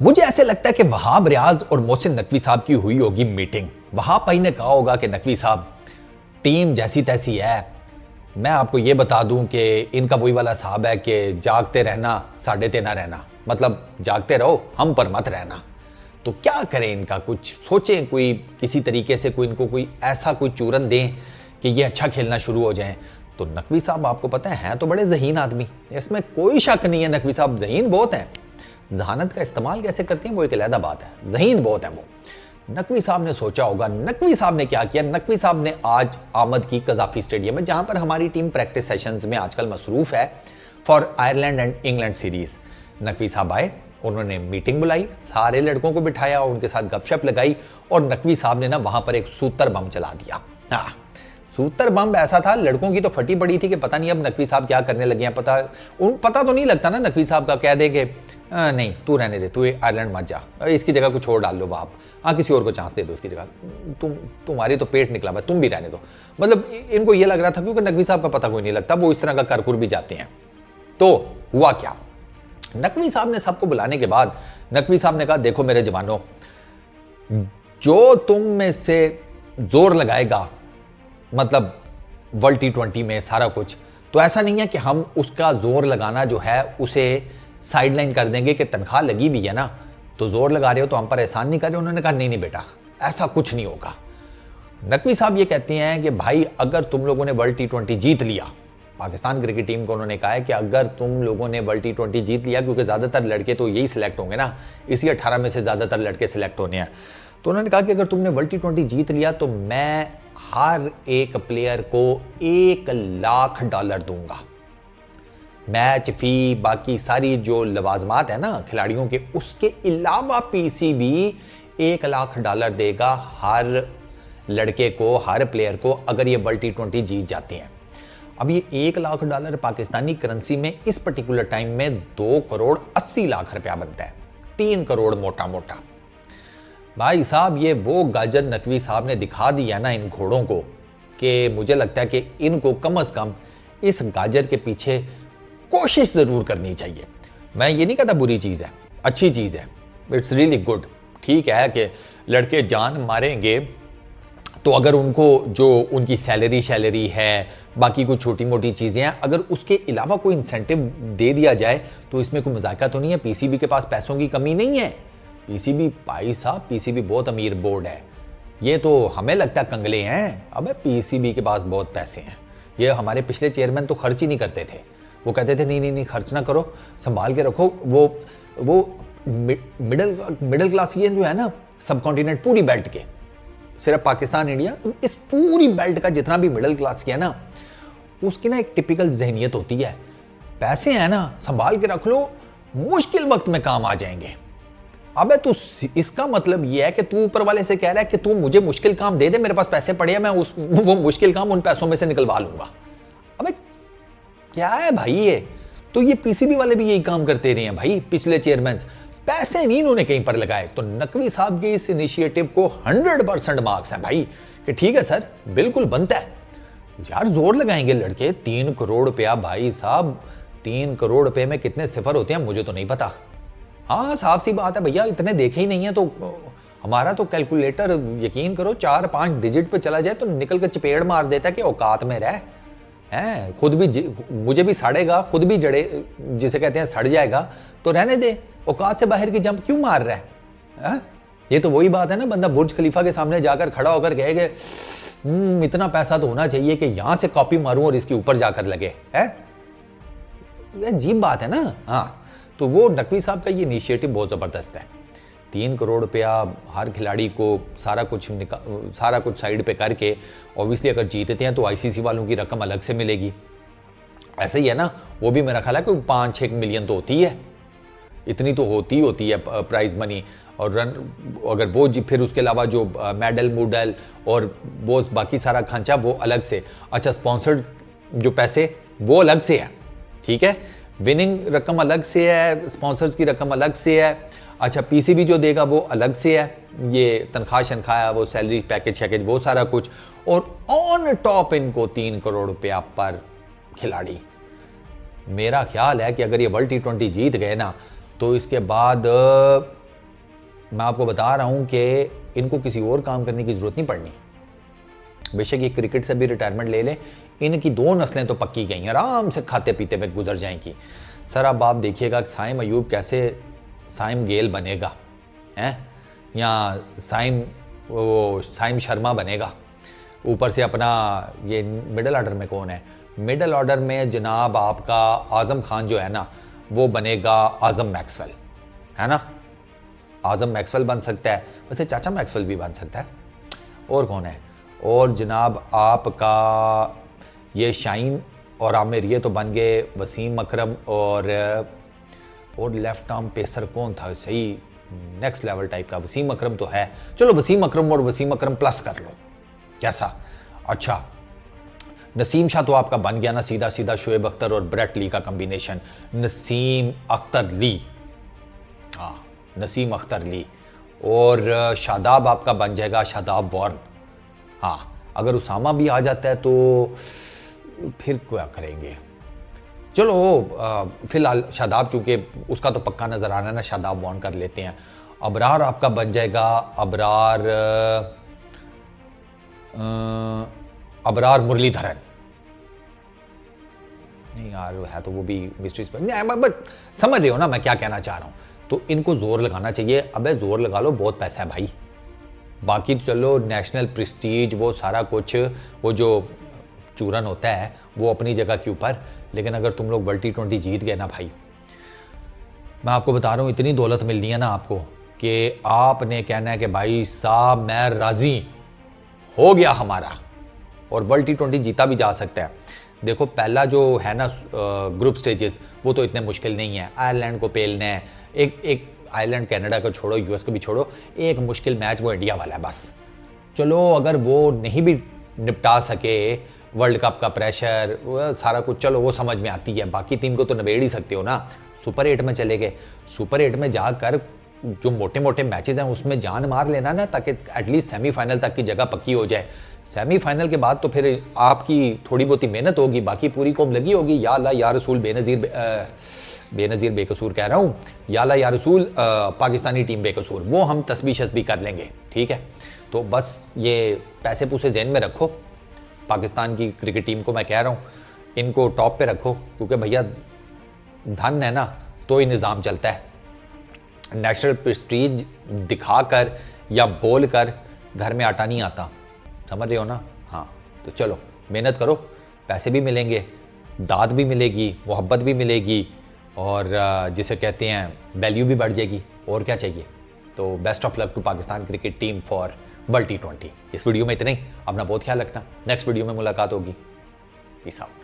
मुझे ऐसे लगता है कि वहाब रियाज और मोहसिन नकवी साहब की हुई होगी मीटिंग। वहाब भाई ने कहा होगा कि नकवी साहब टीम जैसी तैसी है, मैं आपको ये बता दूं कि इनका वही वाला साहब है कि जागते रहना साढ़े तेना रहना, मतलब जागते रहो हम पर मत रहना। तो क्या करें, इनका कुछ सोचें, कोई किसी तरीके से कोई इनको कोई ऐसा कोई चूरन दें कि ये अच्छा खेलना शुरू हो जाएं। तो नकवी साहब आपको पता है तो बड़े ज़हीन आदमी, इसमें कोई शक नहीं है, नकवी साहब ज़हीन बहुत हैं। जहानत का इस्तेमाल कैसे करते हैं वो एक अलग बात है, ज़हीन बहुत है वो। नकवी साहब ने सोचा होगा, नकवी साहब ने क्या किया, नकवी साहब ने आज आमद की कज़ाफ़ी स्टेडियम में, जहां पर हमारी टीम प्रैक्टिस सेशंस में आजकल मसरूफ़ है for Ireland and England series. Naqvi साहब आए, उन्होंने मीटिंग बुलाई, सारे लड़कों को बिठाया और उनके साथ गपशप लगाई और नकवी साहब ने ना वहां पर एक सूतर बम चला दिया। हाँ, सूतर बम ऐसा था, लड़कों की तो फटी पड़ी थी कि पता नहीं अब नकवी साहब क्या करने लगे हैं। पता तो नहीं लगता ना नकवी साहब का, कह दे कि नहीं तू रहने दे, तू आयरलैंड मत जा, इसकी जगह कुछ और डाल लो आप, हाँ किसी और को चांस दे दो इसकी जगह, तुम्हारी तो पेट निकला भाई, तुम भी रहने दो। मतलब इनको ये लग रहा था क्योंकि नकवी साहब का पता कोई नहीं लगता, वो इस तरह का करकुर भी जाते हैं। तो हुआ क्या, नकवी साहब ने सबको बुलाने के बाद नकवी साहब ने कहा, देखो मेरे जवानों, जो तुम में से जोर लगाएगा मतलब वर्ल्ड T20 में सारा कुछ, तो ऐसा नहीं है कि हम उसका जोर लगाना जो है उसे साइडलाइन कर देंगे कि तनख्वाह लगी भी है ना तो जोर लगा रहे हो तो हम पर एहसान नहीं कर रहे। उन्होंने कहा नहीं बेटा, ऐसा कुछ नहीं होगा। नकवी साहब ये कहते हैं कि भाई अगर तुम लोगों ने वर्ल्ड T20 जीत लिया, पाकिस्तान क्रिकेट टीम को उन्होंने कहा है कि अगर तुम लोगों ने वर्ल्ड T20 जीत लिया, क्योंकि ज़्यादातर लड़के तो यही सिलेक्ट होंगे ना, इसी 18 में से ज़्यादातर लड़के सिलेक्ट होने हैं, तो उन्होंने कहा कि अगर तुमने वर्ल्ड T20 जीत लिया तो मैं हर एक प्लेयर को $1,00,000 दूंगा, मैच फी बाकी सारी जो लवाजमात है ना खिलाड़ियों के, उसके अलावा पीसीबी $1,00,000 देगा हर लड़के को, हर प्लेयर को, अगर ये वर्ल्ड T20 जीत जाते हैं। अब ये $1,00,000 पाकिस्तानी करेंसी में इस पर्टिकुलर टाइम में 2,80,00,000 रुपया बनता है, 3 करोड़ मोटा मोटा। भाई साहब ये वो गाजर नकवी साहब ने दिखा दिया ना इन घोड़ों को कि मुझे लगता है कि इनको कम से कम इस गाजर के पीछे कोशिश ज़रूर करनी चाहिए। मैं ये नहीं कहता बुरी चीज़ है, अच्छी चीज़ है, इट्स रियली गुड। ठीक है कि लड़के जान मारेंगे तो अगर उनको जो उनकी सैलरी है, बाकी कुछ छोटी मोटी चीज़ें हैं, अगर उसके अलावा कोई इंसेंटिव दे दिया जाए तो इसमें कोई मजाका तो नहीं है। पीसीबी के पास पैसों की कमी नहीं है, पीसीबी भाई साहब, पीसीबी बहुत अमीर बोर्ड है। ये तो हमें लगता है कंगले हैं, अबे पीसीबी के पास बहुत पैसे हैं। ये हमारे पिछले चेयरमैन तो खर्च ही नहीं करते थे, वो कहते थे नहीं खर्च ना करो, संभाल के रखो। वो मिडिल क्लास ये जो है ना सब कॉन्टिनेंट पूरी बेल्ट के, सिर्फ पाकिस्तान इंडिया, इस पूरी बेल्ट का जितना भी मिडिल क्लास किया ना, उसकी ना एक टिपिकल जहनियत होती है, पैसे हैं ना संभाल के रख लो, मुश्किल वक्त में काम आ जाएंगे। अबे तू, इसका मतलब ये है कि तू ऊपर वाले से कह रहा है कि तू मुझे मुश्किल काम दे दे, मेरे पास पैसे पड़े हैं, मैं वो मुश्किल काम उन पैसों में से निकलवा लूंगा। अबे क्या है भाई ये, तो ये पीसीबी वाले भी यही काम करते रहे हैं भाई, पिछले चेयरमैन, पैसे नहीं इन्होंने कहीं पर लगाए। तो नकवी साहब के इस इनिशिएटिव को 100% मार्क्स हैं भाई कि ठीक है सर, बिल्कुल बनता है यार, जोर लगाएंगे लड़के। 3 करोड़ रुपया भाई साहब, 3 करोड़ रुपए में कितने सिफर होते हैं मुझे तो नहीं पता। हाँ साफ सी बात है भैया, इतने देखे ही नहीं है तो हमारा तो कैलकुलेटर यकीन करो 4-5 डिजिट पे चला जाए तो निकल कर चपेड़ मार देता है कि औकात में रह है, खुद भी मुझे भी सड़ेगा, खुद भी जड़े जिसे कहते हैं सड़ जाएगा, तो रहने दे, औकात से बाहर की जंप क्यों मार रहा है? ये तो वही बात है ना, बंदा बुर्ज खलीफा के सामने जाकर खड़ा होकर कहेगा इतना पैसा तो होना चाहिए कि यहां से कॉपी मारूं और इसके ऊपर जाकर लगे है, अजीब बात है ना। हाँ, तो वो नकवी साहब का ये इनिशिएटिव बहुत ज़बरदस्त है। 3 करोड़ रुपया हर खिलाड़ी को सारा कुछ साइड पे करके, ऑब्वियसली अगर जीतते हैं तो आईसीसी वालों की रकम अलग से मिलेगी। ऐसे ही है ना, वो भी मेरा ख्याल है कि 5-6 मिलियन तो होती है, इतनी तो होती है प्राइज मनी। और रन अगर वो फिर उसके अलावा जो मेडल और वो बाकी सारा खांचा वो अलग से। अच्छा, स्पॉन्सर्ड जो पैसे वो अलग से है, ठीक है, विनिंग रकम अलग से है, स्पॉन्सर्स की रकम अलग से है। अच्छा, पीसीबी जो देगा वो अलग से है, ये तनख्वाह शनख्वाह, वो सैलरी पैकेज वो सारा कुछ, और ऑन टॉप इनको 3 करोड़ रुपया पर खिलाड़ी। मेरा ख्याल है कि अगर ये वर्ल्ड T20 जीत गए ना तो इसके बाद मैं आपको बता रहा हूँ कि इनको किसी और काम करने की ज़रूरत नहीं पड़नी। बेशक ये क्रिकेट से भी रिटायरमेंट ले लें, इनकी 2 नस्लें तो पक्की गई हैं, आराम से खाते पीते हुए गुजर जाएंगी। सर अब आप देखिएगा साइम अयूब कैसे साइम गेल बनेगा हैं, या साइम शर्मा बनेगा। ऊपर से अपना ये मिडल ऑर्डर में कौन है, मिडल ऑर्डर में जनाब आपका आज़म खान जो है ना, वो बनेगा आज़म मैक्सवेल, है ना। आज़म मैक्सवेल बन सकता है, वैसे चाचा मैक्सवेल भी बन सकता है। और कौन है, और जनाब आपका ये शाहीन और आमिर, ये तो बन गए। वसीम अकरम और लेफ्ट आर्म पेसर कौन था सही, नेक्स्ट लेवल टाइप का, वसीम अकरम तो है। चलो वसीम अकरम और वसीम अकरम प्लस कर लो, कैसा। अच्छा नसीम शाह तो आपका बन गया ना सीधा सीधा शोएब अख्तर और ब्रेट ली का कॉम्बिनेशन, नसीम अख्तर ली, हाँ नसीम अख्तर ली। और शादाब आपका बन जाएगा शादाब वॉर्न। हाँ अगर उसामा भी आ जाता है तो फिर क्या करेंगे। चलो फिलहाल शादाब, चूंकि उसका तो पक्का नज़र आ रहा है ना, शादाब वॉर्न कर लेते हैं। अबरार आपका बन जाएगा अबरार मुरलीधरन। नहीं यार है तो वो भी मिस्ट्री, समझ रहे हो ना मैं क्या कहना चाह रहा हूँ। तो इनको जोर लगाना चाहिए। अबे जोर लगा लो, बहुत पैसा है भाई। बाकी तो चलो नेशनल प्रेस्टीज वो सारा कुछ, वो जो चूरन होता है वो अपनी जगह के ऊपर, लेकिन अगर तुम लोग वर्ल्ड T20 जीत गए ना भाई, मैं आपको बता रहा हूँ इतनी दौलत मिलनी है ना आपको कि आपने कहना है कि भाई साहब मैं राजी हो गया हमारा, और वर्ल्ड T20 जीता भी जा सकता है। देखो पहला जो है ना ग्रुप स्टेजेस, वो तो इतने मुश्किल नहीं है। आयरलैंड को पेलना है, एक आयरलैंड कनाडा को छोड़ो, यूएस को भी छोड़ो, एक मुश्किल मैच वो इंडिया वाला है बस। चलो अगर वो नहीं भी निपटा सके वर्ल्ड कप का प्रेशर सारा कुछ, चलो वो समझ में आती है, बाकी टीम को तो निबेड़ ही सकते हो ना। सुपर 8 में चले गए, सुपर 8 में जाकर जो मोटे मोटे मैचेस हैं उसमें जान मार लेना ना, ताकि एटलीस्ट सेमीफाइनल तक की जगह पक्की हो जाए। सेमीफाइनल के बाद तो फिर आपकी थोड़ी बहुत ही मेहनत होगी, बाकी पूरी कौम लगी होगी। या अल्लाह या रसूल बेनज़ीर बेकसूर कह रहा हूँ, या अल्लाह या रसूल पाकिस्तानी टीम बेकसूर, वो हम तस्बीह शस्बी कर लेंगे, ठीक है। तो बस ये पैसे पूसे जहन में रखो, पाकिस्तान की क्रिकेट टीम को मैं कह रहा हूँ इनको टॉप पे रखो, क्योंकि भैया धन है ना तो ही निज़ाम चलता है। नेशनल प्रेस्टीज दिखाकर या बोल कर घर में आटा नहीं आता, समझ रहे हो ना। हाँ तो चलो मेहनत करो, पैसे भी मिलेंगे, दाद भी मिलेगी, मोहब्बत भी मिलेगी, और जिसे कहते हैं वैल्यू भी बढ़ जाएगी, और क्या चाहिए। तो best of luck to Pakistan cricket team for world T20। इस वीडियो में इतना ही, अपना बहुत ख्याल रखना, नेक्स्ट वीडियो में मुलाकात होगी। Peace out.